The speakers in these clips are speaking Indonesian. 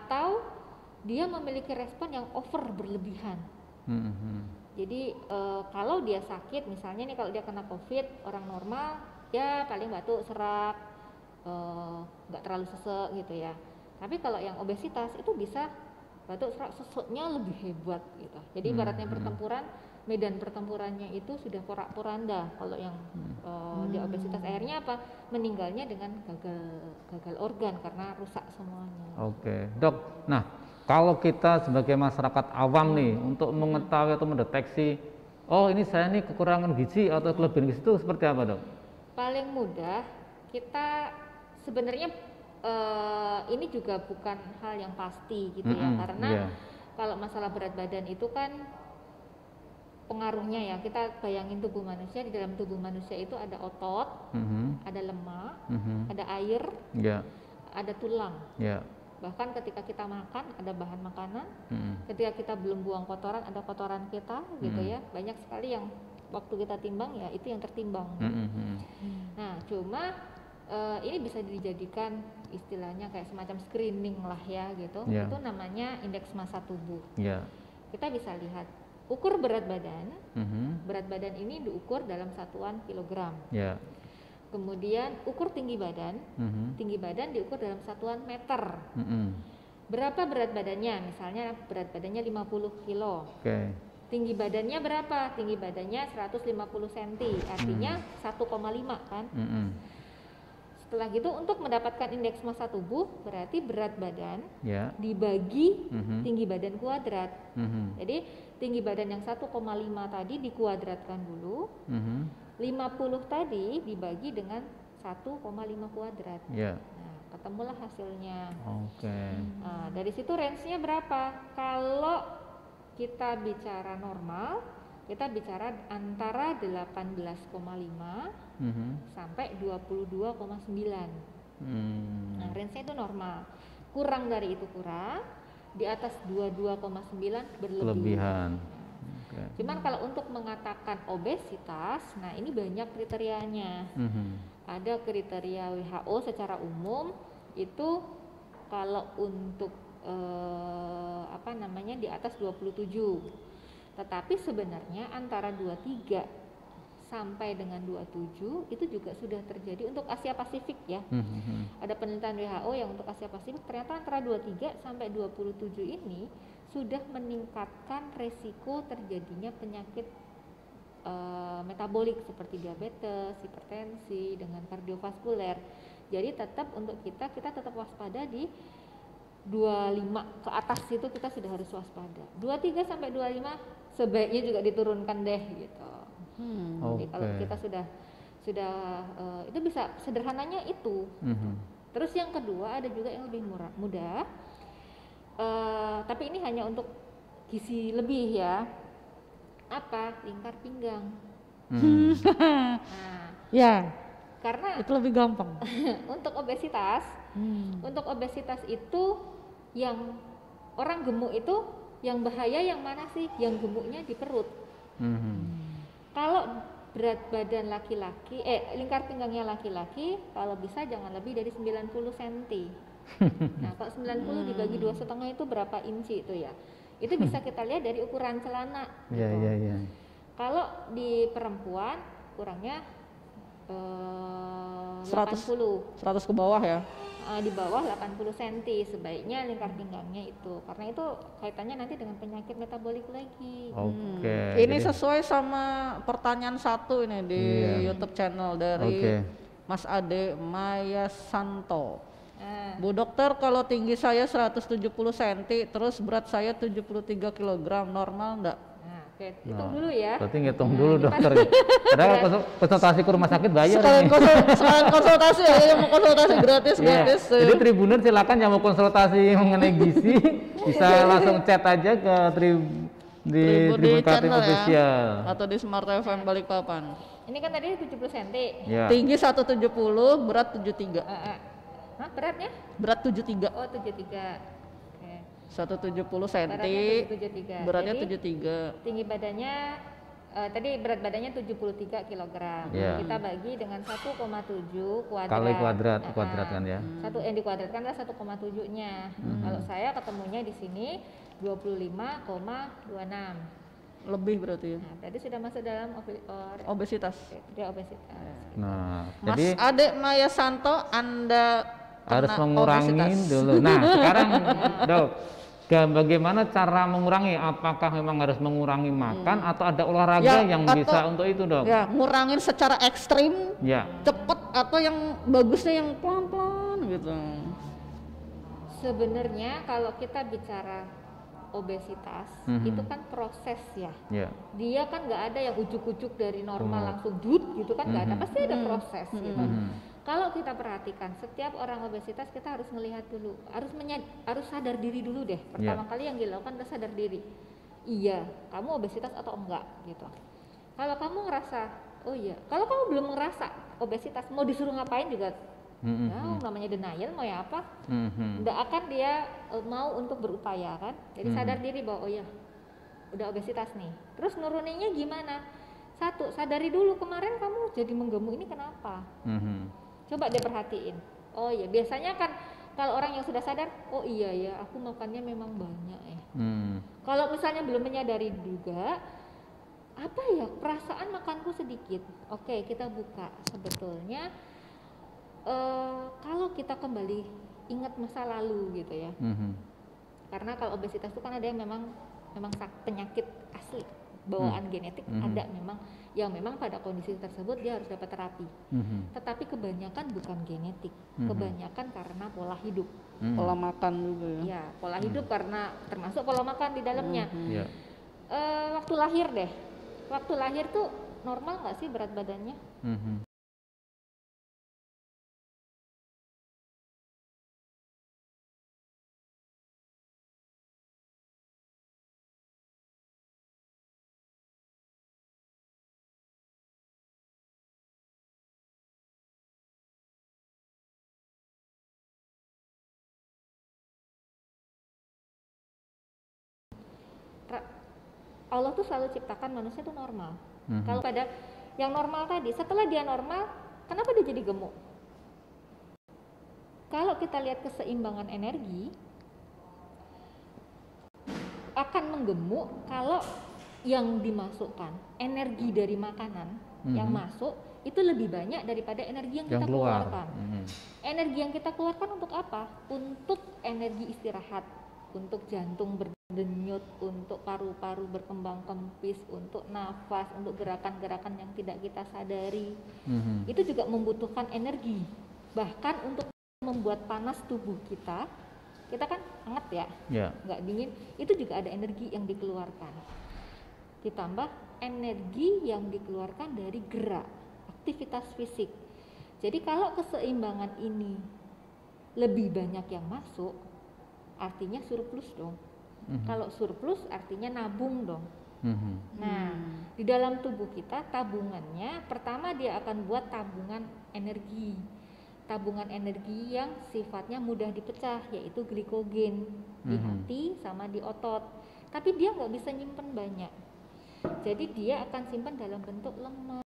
atau dia memiliki respon yang over berlebihan. Jadi kalau dia sakit, misalnya nih kalau dia kena COVID, orang normal ya paling batuk, serak, nggak terlalu sesek gitu ya. Tapi kalau yang obesitas itu bisa batuk, serak, seseknya lebih hebat gitu. Jadi ibaratnya pertempuran, medan pertempurannya itu sudah porak-poranda. Kalau yang dia obesitas, akhirnya apa? Meninggalnya dengan gagal organ karena rusak semuanya. Oke, Dok. Nah, kalau kita sebagai masyarakat awam nih untuk mengetahui atau mendeteksi, oh ini saya nih kekurangan gizi atau kelebihan gizi itu seperti apa, Dok? Paling mudah kita sebenarnya ini juga bukan hal yang pasti gitu ya, karena kalau masalah berat badan itu kan pengaruhnya ya, kita bayangin tubuh manusia, di dalam tubuh manusia itu ada otot, ada lemak, ada air, ada tulang. Bahkan ketika kita makan ada bahan makanan, ketika kita belum buang kotoran ada kotoran kita gitu ya, banyak sekali yang waktu kita timbang ya itu yang tertimbang. Nah cuma ini bisa dijadikan istilahnya kayak semacam screening lah ya gitu, itu namanya indeks massa tubuh. Kita bisa lihat ukur berat badan, berat badan ini diukur dalam satuan kilogram. Kemudian ukur tinggi badan, tinggi badan diukur dalam satuan meter. Berapa berat badannya? Misalnya berat badannya 50 kilo. Tinggi badannya berapa? Tinggi badannya 150 cm, artinya 1,5 kan? Setelah gitu untuk mendapatkan indeks massa tubuh berarti berat badan dibagi tinggi badan kuadrat. Jadi tinggi badan yang 1,5 tadi dikuadratkan dulu. 50 tadi dibagi dengan 1,5 kuadrat. Nah, ketemulah hasilnya. Nah, dari situ range-nya berapa? Kalau kita bicara normal, kita bicara antara 18,5 sampai 22,9. Nah, range-nya itu normal. Kurang dari itu kurang, di atas 22,9 berlebihan. Cuman kalau untuk mengatakan obesitas, nah ini banyak kriterianya. Ada kriteria WHO secara umum itu kalau untuk di atas 27. Tetapi sebenarnya antara 23 sampai dengan 27 itu juga sudah terjadi untuk Asia Pasifik ya. Ada penelitian WHO yang untuk Asia Pasifik ternyata antara 23 sampai 27 ini sudah meningkatkan resiko terjadinya penyakit metabolik seperti diabetes, hipertensi, dengan kardiovaskuler. Jadi tetap untuk kita tetap waspada di 25 ke atas itu kita sudah harus waspada. 23 sampai 25 sebaiknya juga diturunkan deh gitu. Jadi kalau kita sudah itu bisa sederhananya itu. Terus yang kedua ada juga yang lebih mudah. Tapi ini hanya untuk gizi lebih ya. Apa? Lingkar pinggang. Nah, karena itu lebih gampang. Untuk obesitas itu yang orang gemuk itu yang bahaya yang mana sih? Yang gemuknya di perut. Kalau berat badan laki-laki, lingkar pinggangnya laki-laki, kalau bisa jangan lebih dari 90 cm. Nah, kalau 90 dibagi 2,5 itu berapa inci itu ya? Itu bisa kita lihat dari ukuran celana. Kalau di perempuan kurangnya 80 ke bawah ya. Di bawah 80 cm sebaiknya lingkar pinggangnya itu, karena itu kaitannya nanti dengan penyakit metabolik lagi. Ini sesuai sama pertanyaan satu ini di YouTube channel dari Mas Ade Maya Santo. Bu dokter, kalau tinggi saya 170 cm terus berat saya 73 kg, normal enggak? Hitung dulu ya. Berarti ngitung dulu dokter. Padahal konsultasi ke rumah sakit bayar. Sekalian konsultasi ya, yang mau konsultasi gratis. Jadi Tribuner silakan yang mau konsultasi mengenai gizi bisa langsung chat aja ke Tribun Kreatif Official atau di Smart FM Balikpapan. Ini kan tadi 70 cm. Tinggi 170, berat 73. Beratnya? Berat 73. Oh, 73. 170 cm, beratnya 73. Tinggi badannya Tadi berat badannya 73 kg. Kita bagi dengan 1,7 kuadrat. Kali kuadrat kan ya. Satu yang dikuadratkan adalah 1,7-nya. Kalau saya ketemunya di sini 25,26. Lebih berarti ya. Nah, berarti sudah masuk dalam obesitas. Dia obesitas. Nah, Mas jadi Ade Maya Santo, Anda harus mengurangi obesitas dulu. Nah, sekarang Dok, bagaimana cara mengurangi? Apakah memang harus mengurangi makan atau ada olahraga yang bisa untuk itu, Dok? Ya, ngurangin secara ekstrim, cepet, atau yang bagusnya yang pelan-pelan gitu. Sebenarnya kalau kita bicara obesitas, itu kan proses ya. Dia kan nggak ada yang ujuk-ujuk dari normal langsung gitu kan, nggak ada, pasti ada proses gitu. Kalau kita perhatikan setiap orang obesitas, kita harus melihat dulu, harus sadar diri dulu deh. Pertama kali yang dilakukan adalah sadar diri. Iya, kamu obesitas atau enggak gitu. Kalau kamu ngerasa, oh iya, kalau kamu belum ngerasa obesitas, mau disuruh ngapain juga, namanya denial, mau ya apa? Nggak akan dia mau untuk berupaya kan. Jadi sadar diri bahwa oh iya, udah obesitas nih. Terus nuruninnya gimana? Satu, sadari dulu kemarin kamu jadi menggemuk ini kenapa? Coba deh perhatiin. Oh iya, biasanya kan kalau orang yang sudah sadar, oh iya ya, aku makannya memang banyak ya. Kalau misalnya belum menyadari juga, apa ya, perasaan makanku sedikit. Oke, kita buka. Sebetulnya kalau kita kembali ingat masa lalu gitu ya. Karena kalau obesitas itu kan ada yang memang penyakit asli, bawaan genetik, ada memang yang memang pada kondisi tersebut dia harus dapat terapi. Tetapi kebanyakan bukan genetik, kebanyakan karena pola hidup, pola makan juga ya. Ya, pola hidup karena termasuk pola makan di dalamnya. Waktu lahir tuh normal nggak sih berat badannya? Allah tuh selalu ciptakan manusia tuh normal. Kalau pada yang normal tadi, setelah dia normal, kenapa dia jadi gemuk? Kalau kita lihat keseimbangan energi, akan menggemuk kalau yang dimasukkan energi dari makanan yang masuk itu lebih banyak daripada energi yang kita keluarkan. Energi yang kita keluarkan untuk apa? Untuk energi istirahat, untuk jantung berdenyut, untuk paru-paru berkembang kempis, untuk nafas, untuk gerakan-gerakan yang tidak kita sadari. Itu juga membutuhkan energi. Bahkan untuk membuat panas tubuh kita kan hangat ya, nggak dingin, itu juga ada energi yang dikeluarkan. Ditambah energi yang dikeluarkan dari gerak, aktivitas fisik. Jadi kalau keseimbangan ini lebih banyak yang masuk, artinya surplus dong. Kalau surplus artinya nabung dong. Nah, di dalam tubuh kita tabungannya, pertama dia akan buat tabungan energi yang sifatnya mudah dipecah, yaitu glikogen di hati sama di otot. Tapi dia nggak bisa nyimpen banyak, jadi dia akan simpan dalam bentuk lemak.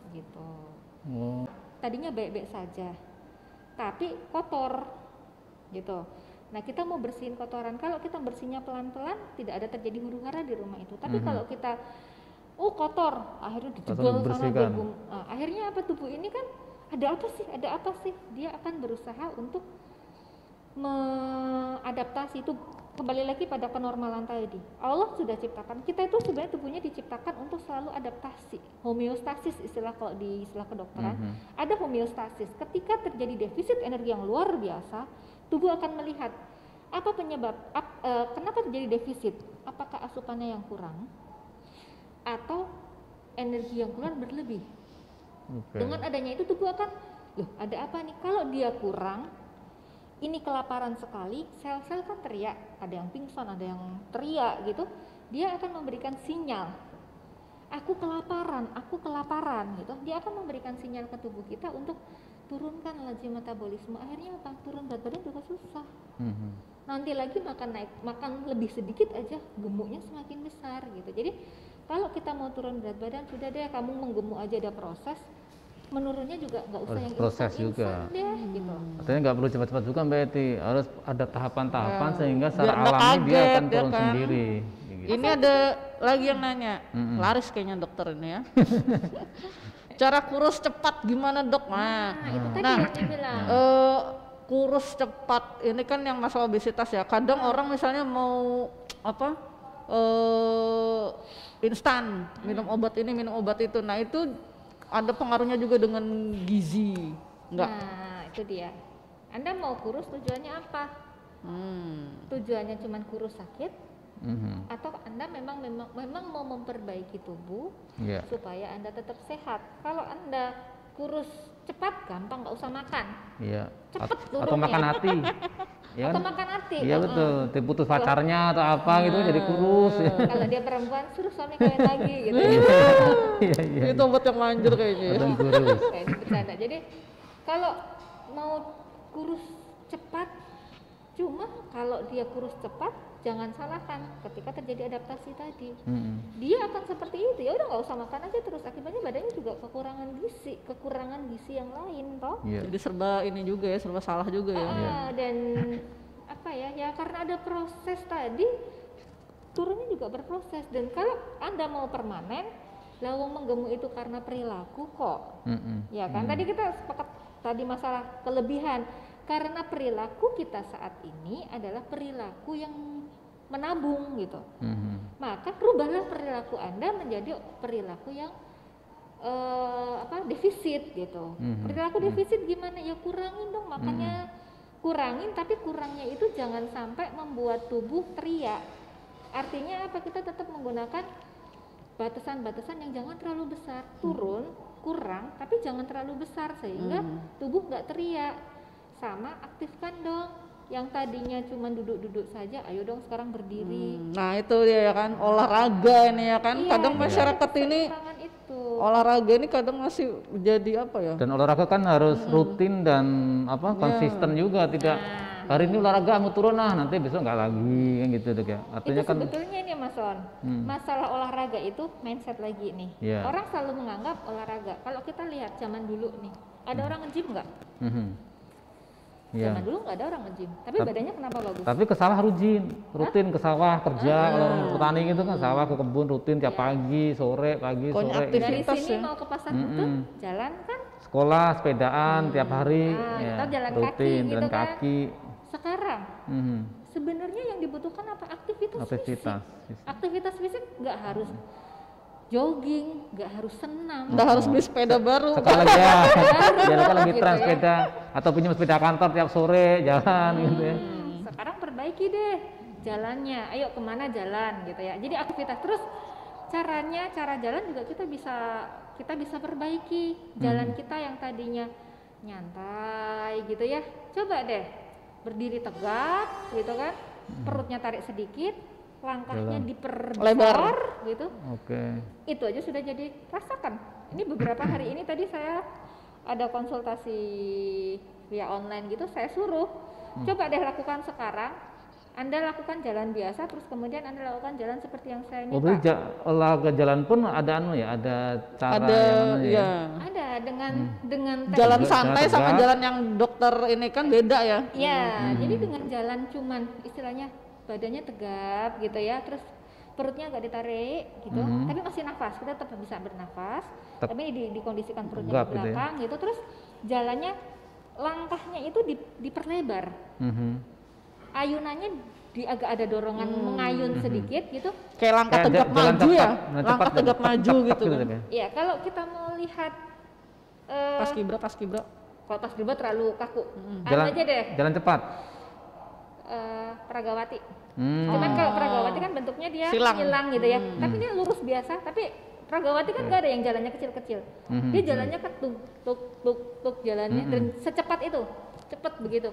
Gitu. Tadinya baik-baik saja, tapi kotor gitu. Nah, kita mau bersihin kotoran. Kalau kita bersihnya pelan-pelan, tidak ada terjadi huru-hara di rumah itu. Tapi kalau kita kotor, akhirnya dijebol sana gabung. Akhirnya apa, tubuh ini kan ada apa sih? Dia akan berusaha untuk mengadaptasi itu, kembali lagi pada kenormalan tadi. Allah sudah ciptakan kita itu, sebenarnya tubuhnya diciptakan untuk selalu adaptasi, homeostasis istilah, kalau di istilah kedokteran ada homeostasis. Ketika terjadi defisit energi yang luar biasa, tubuh akan melihat Apa penyebab? Kenapa terjadi defisit? Apakah asupannya yang kurang atau energi yang keluar berlebih? Dengan adanya itu tubuh akan, loh ada apa nih? Kalau dia kurang, ini kelaparan sekali, sel-sel kan teriak, ada yang pingsan, ada yang teriak gitu, dia akan memberikan sinyal, aku kelaparan gitu. Dia akan memberikan sinyal ke tubuh kita untuk turunkan laju metabolisme. Akhirnya apa? Turun berat badan juga susah. Nanti lagi makan lebih sedikit aja, gemuknya semakin besar gitu. Jadi kalau kita mau turun berat badan, sudah deh kamu menggemuk aja, ada proses. Menurunnya juga nggak usah yang proses juga deh, gitu. Artinya nggak perlu cepat-cepat juga Mbak Eti, harus ada tahapan-tahapan sehingga secara alami dia akan turun sendiri gitu. Ini ada lagi yang nanya, laris kayaknya dokter ini ya. Cara kurus cepat gimana dok? Itu tadi yang saya bilang. Kurus cepat ini kan yang masalah obesitas ya. Kadang orang misalnya mau instan, minum obat ini, minum obat itu. Nah itu ada pengaruhnya juga dengan gizi, enggak? Nah itu dia. Anda mau kurus tujuannya apa? Tujuannya cuma kurus sakit, atau Anda memang mau memperbaiki tubuh supaya Anda tetap sehat. Kalau Anda kurus cepat, gampang, nggak usah makan. Cepet turunnya. Atau makan hati. Ya, atau makan hati. Iya betul, diputus pacarnya atau apa gitu jadi kurus. Kalau dia perempuan suruh suami kawin lagi gitu. Iya. Itu obat yang manjur kayaknya. Obat kurus. Kayak bercanda. Jadi kalau mau kurus cepat, cuma kalau dia kurus cepat jangan salahkan ketika terjadi adaptasi tadi. Dia akan seperti itu, ya udah nggak usah makan aja terus, akibatnya badannya juga kekurangan gizi yang lain toh. Jadi serba ini juga ya, serba salah juga ya. Dan apa ya karena ada proses tadi, turunnya juga berproses. Dan kalau Anda mau permanen, lawang menggemuk itu karena perilaku kok. Ya kan tadi kita sepakat tadi masalah kelebihan. Karena perilaku kita saat ini adalah perilaku yang menabung gitu. Maka rubahlah perilaku Anda menjadi perilaku yang defisit gitu. Perilaku defisit gimana? Ya kurangin dong makannya, kurangin, tapi kurangnya itu jangan sampai membuat tubuh teriak. Artinya apa? Kita tetap menggunakan batasan-batasan yang jangan terlalu besar, kurang, tapi jangan terlalu besar sehingga tubuh nggak teriak. Sama aktifkan dong, yang tadinya cuma duduk-duduk saja, ayo dong sekarang berdiri. Nah itu ya kan, olahraga ini ya kan, kadang masyarakat ini olahraga ini kadang masih jadi apa ya? Dan olahraga kan harus rutin dan konsisten juga, tidak hari ini olahraga mau turun nanti besok nggak lagi kan gitu dok ya. Artinya itu sebetulnya nih Mas On, masalah olahraga itu mindset lagi nih. Orang selalu menganggap olahraga, kalau kita lihat zaman dulu nih, ada orang nge-gym nggak? Zaman dulu nggak ada orang nge-gym, tapi badannya kenapa bagus? Tapi ke sawah rutin ke sawah kerja, kalau orang petani gitu kan sawah ke kebun rutin tiap pagi, sore. Dari sini mau ke pasar butuh jalan kan? Sekolah, sepedaan tiap hari, jalan rutin, kaki gitu kan. Sekarang sebenarnya yang dibutuhkan apa? Aktivitas fisik nggak harus jogging, nggak harus senam, nggak harus beli sepeda baru. Sekali lagi tren sepeda atau pinjam sepeda kantor tiap sore jalan gitu ya. Sekarang perbaiki deh jalannya, ayo kemana jalan gitu ya. Jadi aktivitas terus cara jalan juga kita bisa perbaiki jalan kita yang tadinya nyantai gitu ya. Coba deh berdiri tegak gitu kan, perutnya tarik sedikit, langkahnya diperbesar gitu. Itu aja sudah jadi rasakan. Ini beberapa hari ini tadi saya ada konsultasi via online gitu, saya suruh coba deh lakukan sekarang. Anda lakukan jalan biasa, terus kemudian Anda lakukan jalan seperti yang saya minta. Olahraga jalan pun ada ada cara ada dengan jalan santai sama jalan yang dokter ini kan beda ya. Jadi dengan jalan cuman istilahnya badannya tegap gitu ya, terus perutnya agak ditarik gitu, tapi masih nafas, kita tetap bisa bernafas, tapi dikondisikan perutnya ke belakang gitu, terus jalannya, langkahnya itu diperlebar, ayunannya agak ada dorongan mengayun sedikit gitu, kayak langkah tegap maju ya, langkah tegap maju gitu kan. Iya, kalau kita mau lihat pas kibra kalau pas kibra terlalu kaku, jalan aja deh, jalan cepat. Pragawati. Cuman kalau Pragawati kan bentuknya dia silang gitu ya. Tapi dia lurus biasa, tapi Pragawati kan nggak ada yang jalannya kecil-kecil. Dia jalannya kan tuk jalannya dan secepat itu, cepat begitu.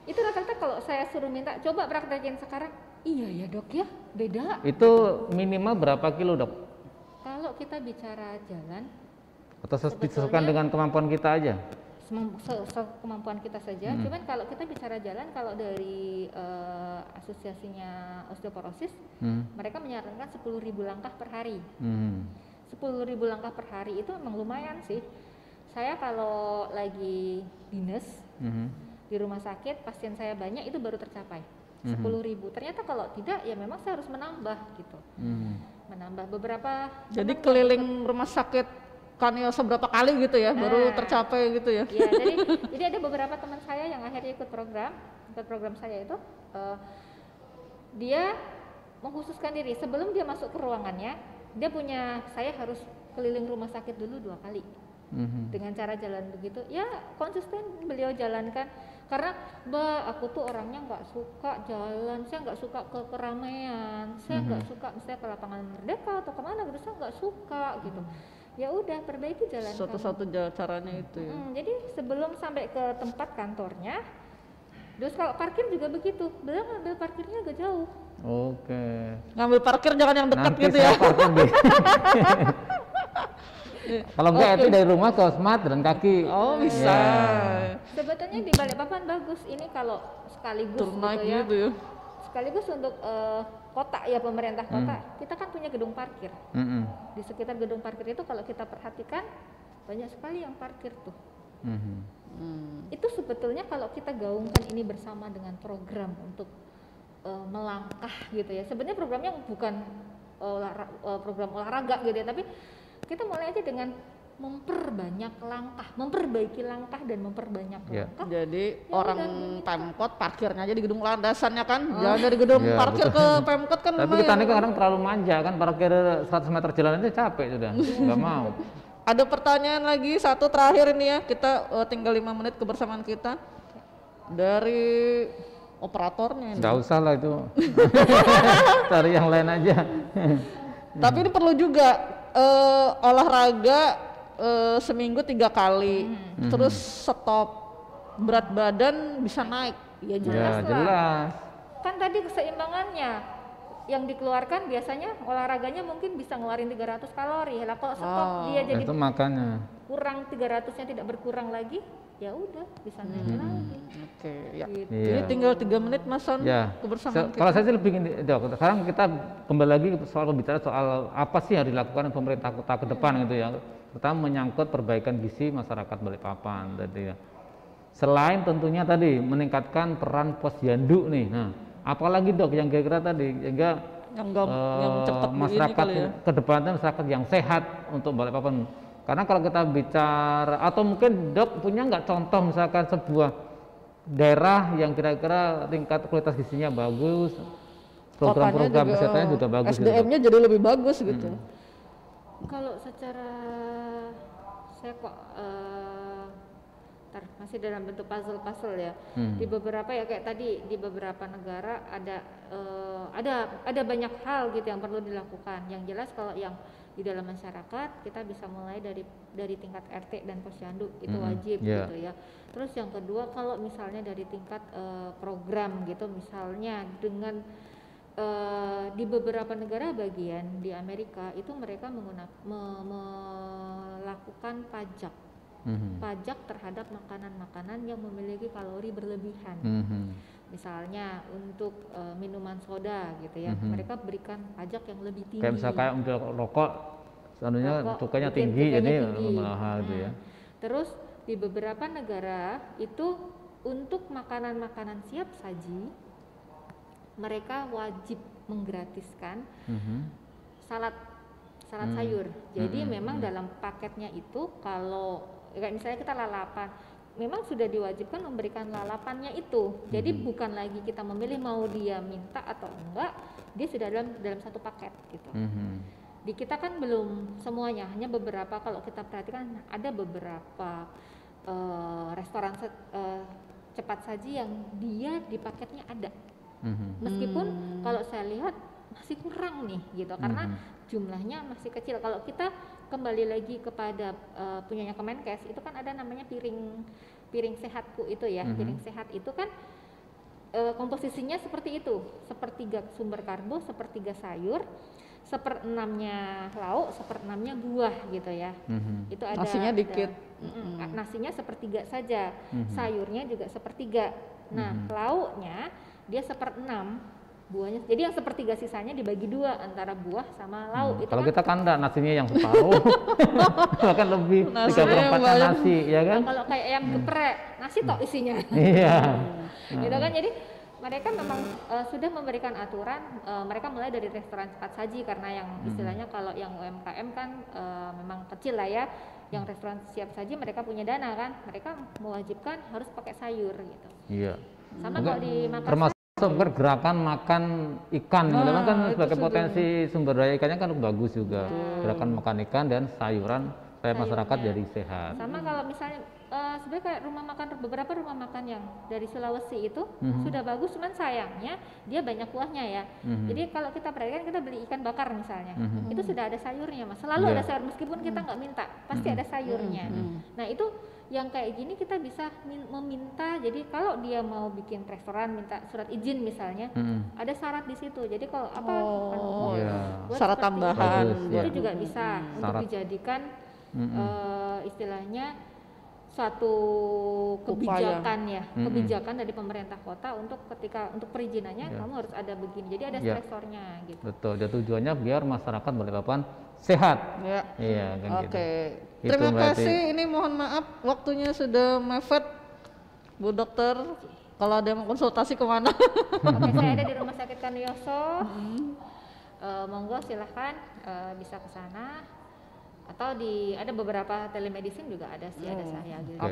Itu rata-rata kalau saya suruh minta coba praktekin sekarang, iya ya dok ya, beda. Itu minimal berapa kilo dok? Kalau kita bicara jalan, atau disesuaikan dengan kemampuan kita aja? Kemampuan kita saja. Cuman kalau kita bicara jalan, kalau dari asosiasinya osteoporosis, mereka menyarankan 10.000 langkah per hari. 10.000 langkah per hari itu memang lumayan sih. Saya kalau lagi dinas di rumah sakit, pasien saya banyak, itu baru tercapai 10.000. Ternyata kalau tidak, ya memang saya harus menambah gitu. Menambah beberapa. Jadi keliling rumah sakit kan ya seberapa kali gitu ya, baru tercapai gitu ya. Iya, jadi ada beberapa teman saya yang akhirnya ikut program saya itu, dia mengkhususkan diri sebelum dia masuk ke ruangannya, dia punya, saya harus keliling rumah sakit dulu 2 kali. Dengan cara jalan begitu, ya konsisten beliau jalankan. Karena aku tuh orangnya nggak suka jalan, saya nggak suka ke keramaian, saya nggak suka misalnya ke lapangan Merdeka atau kemana gitu, saya nggak suka gitu. Ya udah, perbaiki jalan. Satu-satu caranya itu ya. Jadi sebelum sampai ke tempat kantornya, terus kalau parkir juga begitu, beliau ngambil parkirnya agak jauh. Oke. Ngambil parkir jangan yang dekat nanti gitu ya. Kalau enggak itu dari rumah ke Smart dan kaki. Oh bisa. Ya. Sebetulnya di Balikpapan bagus ini kalau sekaligus gitu ya. Sekaligus untuk kota ya, pemerintah kota, kita kan punya gedung parkir. Di sekitar gedung parkir itu kalau kita perhatikan banyak sekali yang parkir tuh. Itu sebetulnya kalau kita gaungkan ini bersama dengan program untuk melangkah gitu ya. Sebenarnya programnya bukan program olahraga gitu ya, tapi kita mulai aja dengan memperbanyak langkah, memperbaiki langkah dan memperbanyak langkah. Jadi ya orang Pemkot parkirnya aja di gedung landasannya kan, jangan dari gedung parkir ke Pemkot kan. Tapi kita ini kan kadang terlalu manja kan, parkir 100 meter jalan aja capek sudah, nggak mau. Ada pertanyaan lagi, satu terakhir ini ya, kita tinggal 5 menit kebersamaan kita dari operatornya. Nggak usah lah itu, cari yang lain aja. Tapi ini perlu juga olahraga seminggu 3 kali, terus stop, berat badan bisa naik. Ya jelas lah. Kan tadi keseimbangannya yang dikeluarkan biasanya olahraganya mungkin bisa ngeluarin 300 kalori. Lah kalau stop dia jadi itu makanya kurang 300-nya tidak berkurang lagi, ya udah bisa naik lagi. Oke, ya. Gitu. Jadi tinggal 3 menit Mas Son kebersamaan kita. Kalau saya sih lebih gini, Dok, sekarang kita kembali lagi soal pembicaraan soal apa sih yang dilakukan pemerintah kota ke depan gitu ya. Pertama menyangkut perbaikan gizi masyarakat Balikpapan tadi ya. Selain tentunya tadi meningkatkan peran posyandu nih. Nah, apalagi Dok yang kira-kira tadi sehingga yang cepat masyarakat ke depannya masyarakat yang sehat untuk Balikpapan. Karena kalau kita bicara atau mungkin Dok punya nggak contoh misalkan sebuah daerah yang kira-kira tingkat kualitas gizinya bagus, program-program kesehatannya juga bagus, SDM-nya jadi lebih bagus gitu. Kalau secara saya kok masih dalam bentuk puzzle ya. Di beberapa ya kayak tadi di beberapa negara ada banyak hal gitu yang perlu dilakukan. Yang jelas kalau yang di dalam masyarakat kita bisa mulai dari tingkat RT dan posyandu itu wajib gitu ya. Terus yang kedua kalau misalnya dari tingkat program gitu, misalnya dengan di beberapa negara bagian di Amerika itu mereka melakukan pajak terhadap makanan-makanan yang memiliki kalori berlebihan. Misalnya untuk minuman soda gitu ya, mereka berikan pajak yang lebih tinggi. Kayak misalnya untuk rokok, seandainya cukainya tinggi, jadi mahal gitu ya. Terus di beberapa negara itu untuk makanan-makanan siap saji mereka wajib menggratiskan salad sayur. Jadi memang dalam paketnya itu kalau kayak misalnya kita lalapan, memang sudah diwajibkan memberikan lalapannya itu. Jadi bukan lagi kita memilih mau dia minta atau enggak, dia sudah dalam satu paket gitu. Di kita kan belum semuanya, hanya beberapa. Kalau kita perhatikan ada beberapa restoran cepat saji yang dia di paketnya ada Meskipun kalau saya lihat masih kurang nih gitu, karena jumlahnya masih kecil. Kalau kita kembali lagi kepada punyanya Kemenkes, itu kan ada namanya piring sehatku itu ya. Piring sehat itu kan komposisinya seperti itu, 1/3 sumber karbo, 1/3 sayur, 1/6-nya lauk, 1/6-nya buah gitu ya. Itu ada nasinya dikit. Nasinya 1/3 saja, sayurnya juga 1/3. Nah, lauknya dia 1/6, buahnya. Jadi yang 1/3 sisanya dibagi 2 antara buah sama lauk. Itu kalau kan kita kan enggak, nasinya yang separuh. Kan lebih 3/4 nasi, ya kan? Kalau kayak ayam geprek, nasi tok isinya. Iya. Gitu kan, jadi mereka memang sudah memberikan aturan, mereka mulai dari restoran cepat saji, karena yang istilahnya kalau yang UMKM kan memang kecil lah ya. Yang restoran siap saji mereka punya dana kan, mereka mewajibkan harus pakai sayur gitu. Iya. Sama kalau di Makassar, termasuk gerakan makan ikan, kan sebagai potensi sumber daya ikannya kan bagus juga. Gerakan makan ikan dan sayuran supaya masyarakat jadi sehat. Sama kalau misalnya sebenarnya kayak beberapa rumah makan yang dari Sulawesi itu sudah bagus, cuman sayangnya dia banyak kuahnya ya. Jadi kalau kita perhatikan, kita beli ikan bakar misalnya, itu sudah ada sayurnya Mas, selalu ada sayur, meskipun kita nggak minta pasti ada sayurnya. Nah itu yang kayak gini kita bisa meminta, jadi kalau dia mau bikin restoran minta surat izin misalnya, ada syarat di situ. Jadi kalau syarat tambahan itu juga bisa untuk dijadikan istilahnya suatu kebijakan kebijakan dari pemerintah kota untuk untuk perizinannya kamu harus ada begini. Jadi ada stressornya gitu. Betul. Dan tujuannya biar masyarakat Balikpapan sehat. Iya, kan gitu. Terima kasih. Ini mohon maaf waktunya sudah mepet, Bu Dokter. Kalau ada yang mau konsultasi kemana? Saya ada di Rumah Sakit Kanioso. Monggo silahkan bisa ke sana. Atau ada beberapa telemedicine juga ada sih, ada saya gitu.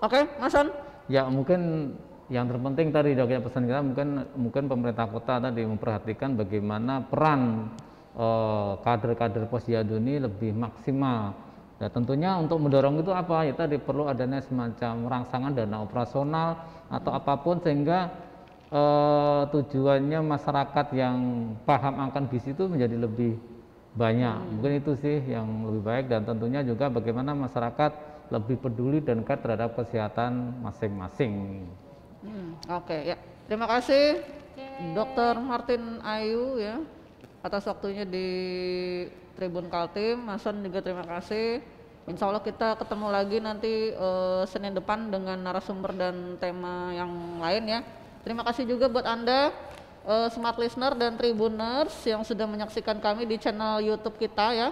Oke, Mas Son. Ya, mungkin yang terpenting tadi dari pesan kita, mungkin pemerintah kota tadi memperhatikan bagaimana peran kader-kader posyandu ini lebih maksimal. Ya, tentunya untuk mendorong itu apa? Ya tadi perlu adanya semacam rangsangan dana operasional atau apapun, sehingga tujuannya masyarakat yang paham akan gizi itu menjadi lebih banyak. Mungkin itu sih yang lebih baik, dan tentunya juga bagaimana masyarakat lebih peduli dan care terhadap kesehatan masing-masing. Terima kasih Dr. Martin Ayu ya atas waktunya di Tribun Kaltim. Mas Son juga terima kasih. Insya Allah kita ketemu lagi nanti Senin depan dengan narasumber dan tema yang lain ya. Terima kasih juga buat Anda Smart Listener dan Tribuners yang sudah menyaksikan kami di channel YouTube kita ya,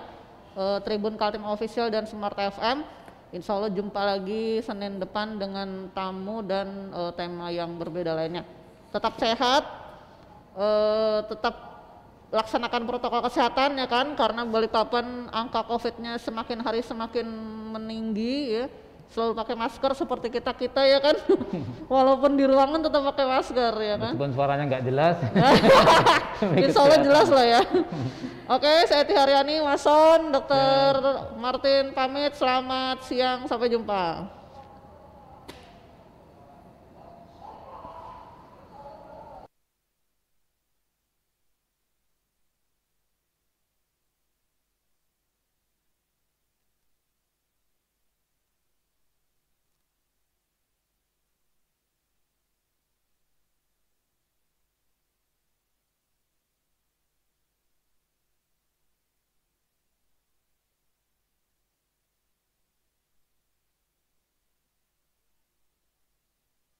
Tribun Kaltim Official dan Smart FM. Insya Allah jumpa lagi Senin depan dengan tamu dan tema yang berbeda lainnya. Tetap sehat, tetap laksanakan protokol kesehatan ya kan, karena Balikpapan angka COVID-nya semakin hari semakin meninggi ya. Selalu pakai masker seperti kita ya kan. Walaupun di ruangan tetap pakai masker ya kan. Meskipun suaranya nggak jelas. Insya Allah jelas lah ya. Oke, saya Tiharyani, Mas Son, Dr. Martin pamit. Selamat siang, sampai jumpa.